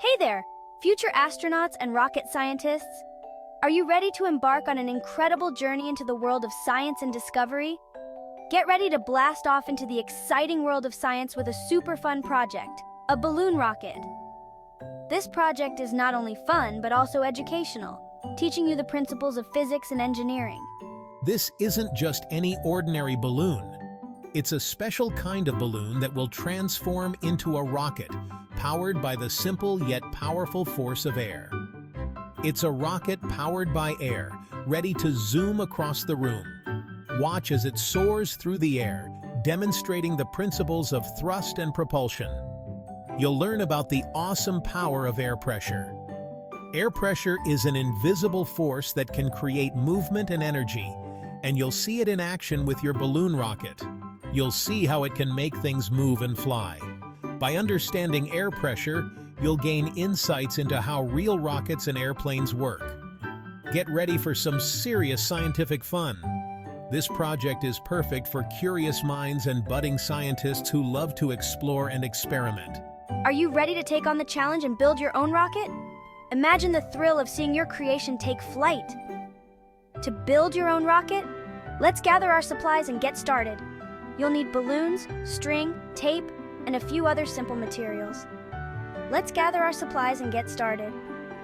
Hey there, future astronauts and rocket scientists. Are you ready to embark on an incredible journey into the world of science and discovery? Get ready to blast off into the exciting world of science with a super fun project, a balloon rocket. This project is not only fun, but also educational, teaching you the principles of physics and engineering. This isn't just any ordinary balloon. It's a special kind of balloon that will transform into a rocket, powered by the simple yet powerful force of air. It's a rocket powered by air, ready to zoom across the room. Watch as it soars through the air, demonstrating the principles of thrust and propulsion. You'll learn about the awesome power of air pressure. Air pressure is an invisible force that can create movement and energy, and you'll see it in action with your balloon rocket. You'll see how it can make things move and fly. By understanding air pressure, you'll gain insights into how real rockets and airplanes work. Get ready for some serious scientific fun. This project is perfect for curious minds and budding scientists who love to explore and experiment. Are you ready to take on the challenge and build your own rocket? Imagine the thrill of seeing your creation take flight. To build your own rocket, let's gather our supplies and get started. You'll need balloons, string, tape, and a few other simple materials. Let's gather our supplies and get started.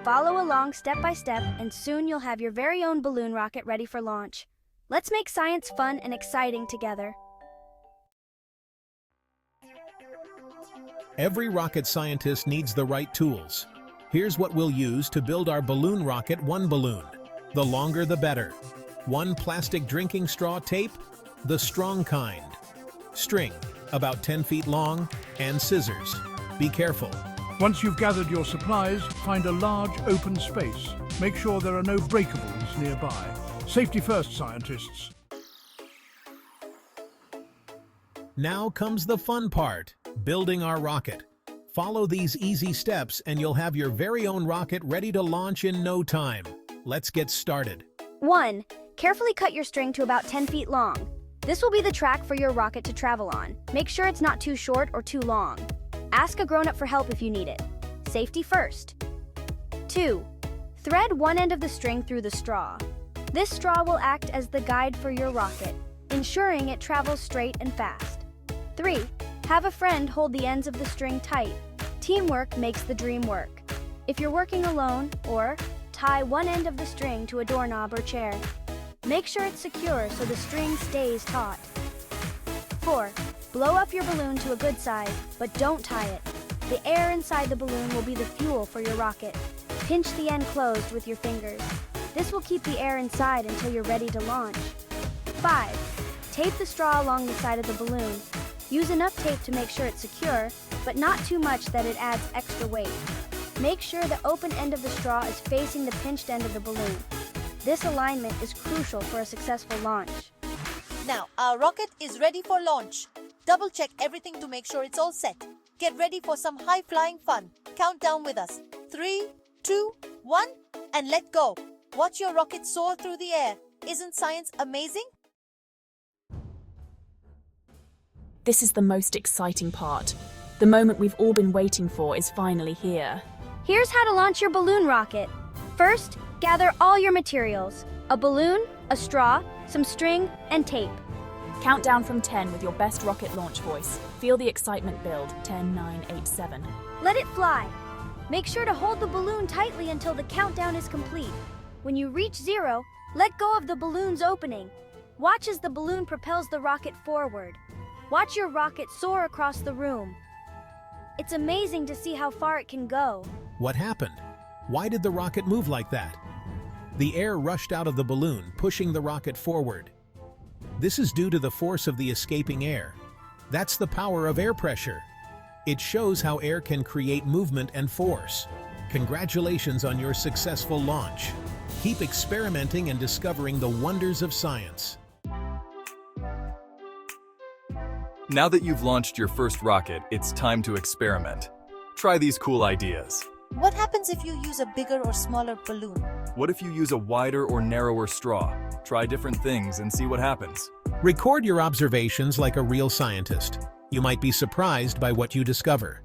Follow along step by step, and soon you'll have your very own balloon rocket ready for launch. Let's make science fun and exciting together. Every rocket scientist needs the right tools. Here's what we'll use to build our balloon rocket. 1 balloon. The longer the better. 1 plastic drinking straw tape, the strong kind. String, about 10 feet long, and scissors. Be careful. Once you've gathered your supplies, find a large open space. Make sure there are no breakables nearby. Safety first, scientists. Now comes the fun part, building our rocket. Follow these easy steps and you'll have your very own rocket ready to launch in no time. Let's get started. 1. Carefully cut your string to about 10 feet long. This will be the track for your rocket to travel on. Make sure it's not too short or too long. Ask a grown-up for help if you need it. Safety first. 2. Thread one end of the string through the straw. This straw will act as the guide for your rocket, ensuring it travels straight and fast. 3. Have a friend hold the ends of the string tight. Teamwork makes the dream work. If you're working alone, or tie one end of the string to a doorknob or chair. Make sure it's secure so the string stays taut. 4. Blow up your balloon to a good size, but don't tie it. The air inside the balloon will be the fuel for your rocket. Pinch the end closed with your fingers. This will keep the air inside until you're ready to launch. 5. Tape the straw along the side of the balloon. Use enough tape to make sure it's secure, but not too much that it adds extra weight. Make sure the open end of the straw is facing the pinched end of the balloon. This alignment is crucial for a successful launch. Now, our rocket is ready for launch. Double check everything to make sure it's all set. Get ready for some high-flying fun. Count down with us. 3, 2, 1, and let go. Watch your rocket soar through the air. Isn't science amazing? This is the most exciting part. The moment we've all been waiting for is finally here. Here's how to launch your balloon rocket. First, gather all your materials. A balloon, a straw, some string, and tape. Count down from 10 with your best rocket launch voice. Feel the excitement build. 10, 9, 8, 7. Let it fly. Make sure to hold the balloon tightly until the countdown is complete. When you reach 0, let go of the balloon's opening. Watch as the balloon propels the rocket forward. Watch your rocket soar across the room. It's amazing to see how far it can go. What happened? Why did the rocket move like that? The air rushed out of the balloon, pushing the rocket forward. This is due to the force of the escaping air. That's the power of air pressure. It shows how air can create movement and force. Congratulations on your successful launch. Keep experimenting and discovering the wonders of science. Now that you've launched your first rocket, it's time to experiment. Try these cool ideas. What happens if you use a bigger or smaller balloon? What if you use a wider or narrower straw? Try different things and see what happens. Record your observations like a real scientist. You might be surprised by what you discover.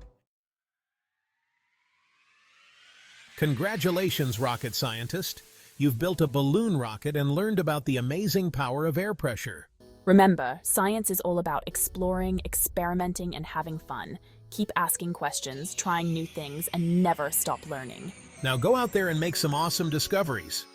Congratulations, rocket scientist. You've built a balloon rocket and learned about the amazing power of air pressure. Remember, science is all about exploring, experimenting, and having fun. Keep asking questions, trying new things, and never stop learning. Now go out there and make some awesome discoveries.